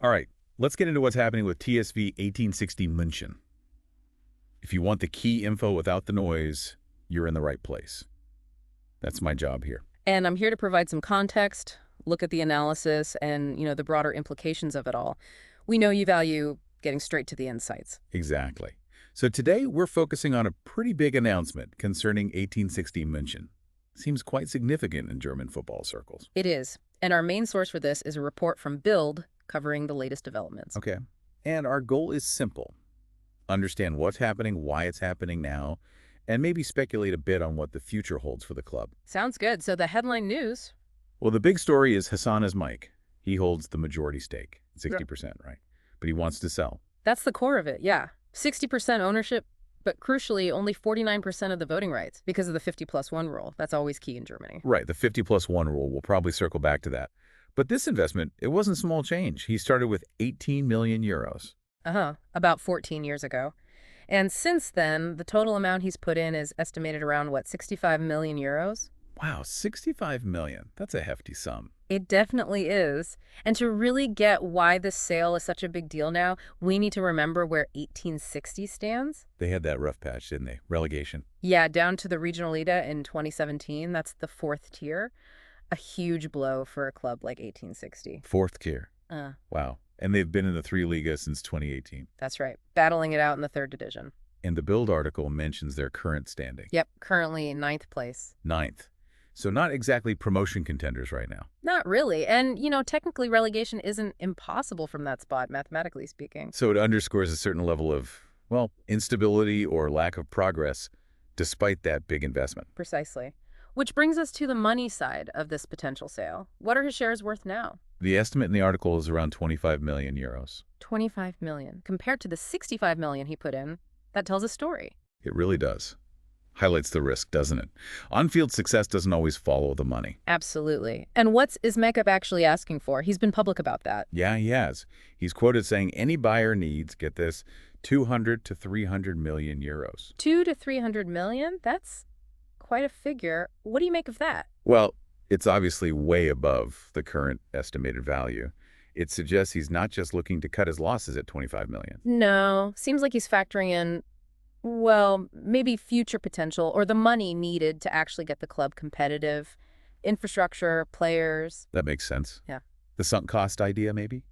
All right, let's get into what's happening with TSV 1860 München. If you want the key info without the noise, you're in the right place. That's my job here. And I'm here to provide some context, look at the analysis, and, the broader implications of it all. We know you value getting straight to the insights. Exactly. So today we're focusing on a pretty big announcement concerning 1860 München. Seems quite significant in German football circles. It is. And our main source for this is a report from Bild covering the latest developments. Okay. And our goal is simple. Understand what's happening, why it's happening now, and maybe speculate a bit on what the future holds for the club. Sounds good. So the headline news. Well, the big story is Hasan Ismaik. He holds the majority stake, 60%, right? But he wants to sell. That's the core of it, yeah. 60% ownership, but crucially, only 49% of the voting rights because of the 50+1 rule. That's always key in Germany. Right, the 50+1 rule. We'll probably circle back to that. But this investment, it wasn't small change. He started with 18 million euros. About 14 years ago. And since then, the total amount he's put in is estimated around, 65 million euros? Wow, 65 million. That's a hefty sum. It definitely is. And to really get why this sale is such a big deal now, we need to remember where 1860 stands. They had that rough patch, didn't they? Relegation. Yeah, down to the regional Liga in 2017. That's the fourth tier. A huge blow for a club like 1860. Fourth tier. Wow. And they've been in the 3 Liga since 2018. That's right. Battling it out in the third division. And the Bild article mentions their current standing. Yep, currently in 9th place. 9th. So not exactly promotion contenders right now. Not really. And, technically relegation isn't impossible from that spot, mathematically speaking. So it underscores a certain level of, instability or lack of progress despite that big investment. Precisely. Which brings us to the money side of this potential sale. What are his shares worth now? The estimate in the article is around 25 million euros. 25 million. Compared to the 65 million he put in, that tells a story. It really does. Highlights the risk, doesn't it? On-field success doesn't always follow the money. Absolutely. And what's Ismaik actually asking for? He's been public about that. Yeah, he has. He's quoted saying any buyer needs, get this, 200 to 300 million euros. 2 to 300 million? That's quite a figure. What do you make of that? Well, it's obviously way above the current estimated value. It suggests he's not just looking to cut his losses at 25 million. No. Seems like he's factoring in, maybe future potential or the money needed to actually get the club competitive. Infrastructure, players. That makes sense. Yeah. The sunk cost idea, maybe?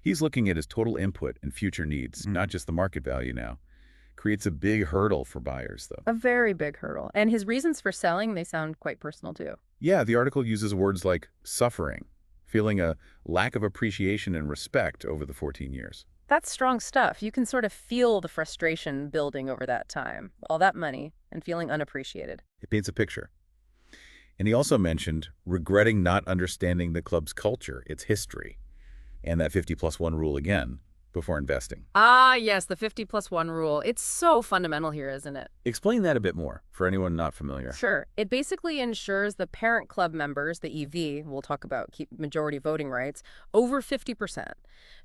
He's looking at his total input and future needs, not just the market value now. Creates a big hurdle for buyers, though. A very big hurdle. And his reasons for selling, they sound quite personal, too. Yeah, the article uses words like suffering, feeling a lack of appreciation and respect over the 14 years. That's strong stuff. You can sort of feel the frustration building over that time. All that money and feeling unappreciated. It paints a picture. And he also mentioned regretting not understanding the club's culture, its history, and that 50+1 rule again before investing. Ah, yes, the 50+1 rule. It's so fundamental here, isn't it? Explain that a bit more for anyone not familiar. Sure. It basically ensures the parent club members, the EV, we'll talk about keep majority voting rights, over 50%.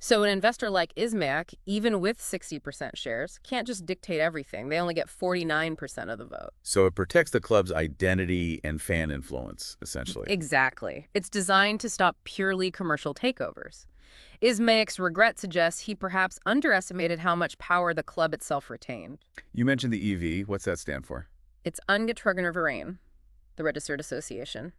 So an investor like Ismaik, even with 60% shares, can't just dictate everything. They only get 49% of the vote. So it protects the club's identity and fan influence, essentially. Exactly. It's designed to stop purely commercial takeovers. Ismaik's regret suggests he perhaps underestimated how much power the club itself retained. You mentioned the EV. What's that stand for? It's Angetragener Verein, the registered association.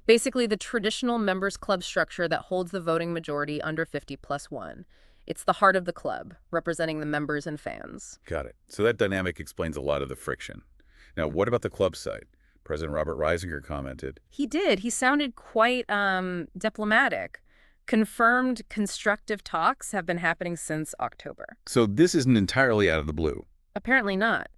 Basically, the traditional members' club structure that holds the voting majority under 50+1. It's the heart of the club, representing the members and fans. Got it. So that dynamic explains a lot of the friction. Now, what about the club side? President Robert Reisinger commented. He did. He sounded quite diplomatic. Confirmed constructive talks have been happening since October. So this isn't entirely out of the blue. Apparently not.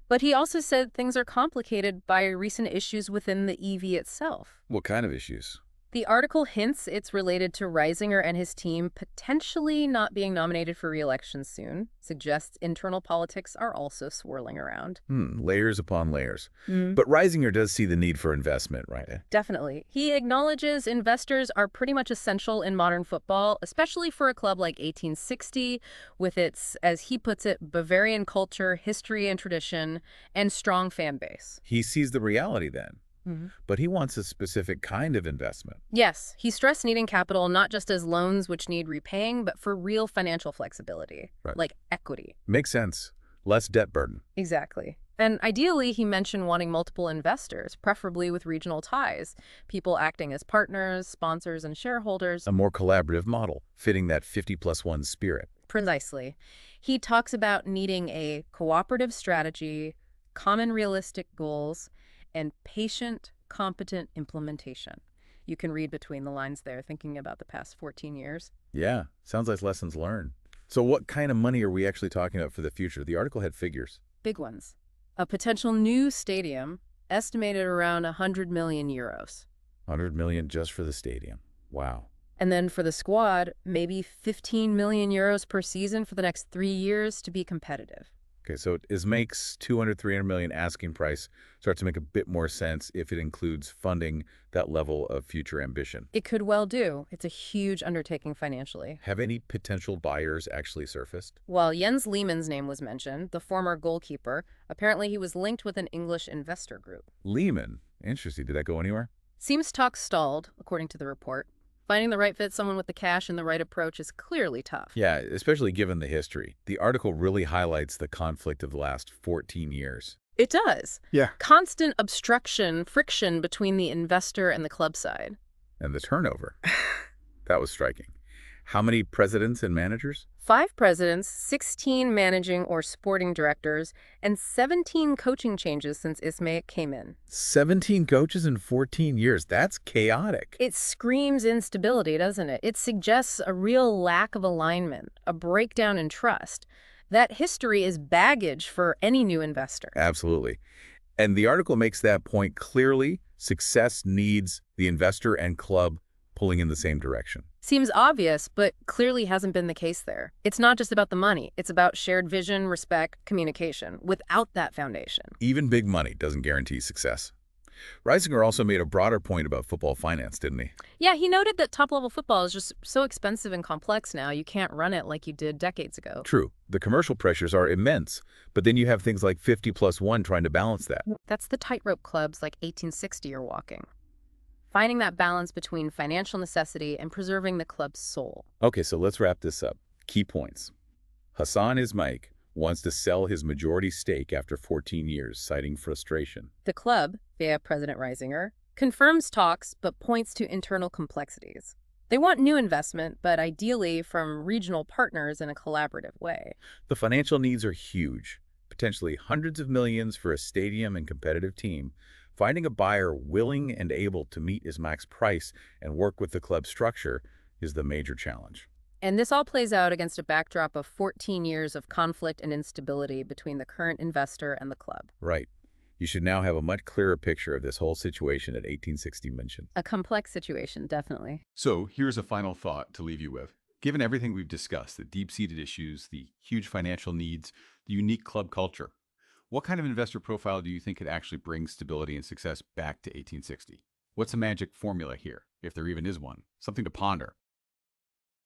But he also said things are complicated by recent issues within the EV itself. What kind of issues? The article hints it's related to Reisinger and his team potentially not being nominated for re-election soon. Suggests internal politics are also swirling around. Layers upon layers. But Reisinger does see the need for investment, right? Definitely. He acknowledges investors are pretty much essential in modern football, especially for a club like 1860, with its, as he puts it, Bavarian culture, history and tradition, and strong fan base. He sees the reality then. But he wants a specific kind of investment. Yes, he stressed needing capital not just as loans which need repaying, but for real financial flexibility, Right. like equity. Makes sense. Less debt burden. Exactly. And ideally, he mentioned wanting multiple investors, preferably with regional ties, people acting as partners, sponsors, and shareholders. A more collaborative model, fitting that 50+1 spirit. Precisely. He talks about needing a cooperative strategy, common realistic goals, and patient, competent implementation. You can read between the lines there, thinking about the past 14 years. Yeah, sounds like lessons learned. So what kind of money are we actually talking about for the future? The article had figures. Big ones. A potential new stadium, estimated around 100 million euros. 100 million just for the stadium. Wow. And then for the squad, maybe 15 million euros per season for the next 3 years to be competitive. Okay, so Ismaik's 200, 300 million asking price starts to make a bit more sense if it includes funding that level of future ambition. It could well do. It's a huge undertaking financially. Have any potential buyers actually surfaced? While Jens Lehmann's name was mentioned, the former goalkeeper, apparently he was linked with an English investor group. Lehmann. Interesting. Did that go anywhere? Seems talks stalled, according to the report. Finding the right fit, someone with the cash and the right approach is clearly tough. Yeah, especially given the history. The article really highlights the conflict of the last 14 years. It does. Yeah. Constant obstruction, friction between the investor and the club side. And the turnover. That was striking. How many presidents and managers? 5 presidents, 16 managing or sporting directors, and 17 coaching changes since Ismaik came in. 17 coaches in 14 years. That's chaotic. It screams instability, doesn't it? It suggests a real lack of alignment, a breakdown in trust. That history is baggage for any new investor. Absolutely. And the article makes that point clearly. Success needs the investor and club pulling in the same direction. Seems obvious, but clearly hasn't been the case there. It's not just about the money. It's about shared vision, respect, communication. Without that foundation, Even big money doesn't guarantee success. Reisinger also made a broader point about football finance, didn't he? yeah, he noted that top-level football is just so expensive and complex now, you can't run it like you did decades ago. True. The commercial pressures are immense, but then you have things like 50+1 trying to balance that. That's the tightrope clubs like 1860 are walking. Finding that balance between financial necessity and preserving the club's soul. Okay, so let's wrap this up. Key points. Hasan Ismaik wants to sell his majority stake after 14 years, citing frustration. The club, via President Reisinger, confirms talks but points to internal complexities. They want new investment, but ideally from regional partners in a collaborative way. The financial needs are huge, potentially hundreds of millions for a stadium and competitive team. Finding a buyer willing and able to meet Ismaik's price and work with the club structure is the major challenge. And this all plays out against a backdrop of 14 years of conflict and instability between the current investor and the club. Right. You should now have a much clearer picture of this whole situation at 1860 München. A complex situation, definitely. So here's a final thought to leave you with. Given everything we've discussed, the deep-seated issues, the huge financial needs, the unique club culture, what kind of investor profile do you think could actually bring stability and success back to 1860? What's the magic formula here, if there even is one? Something to ponder.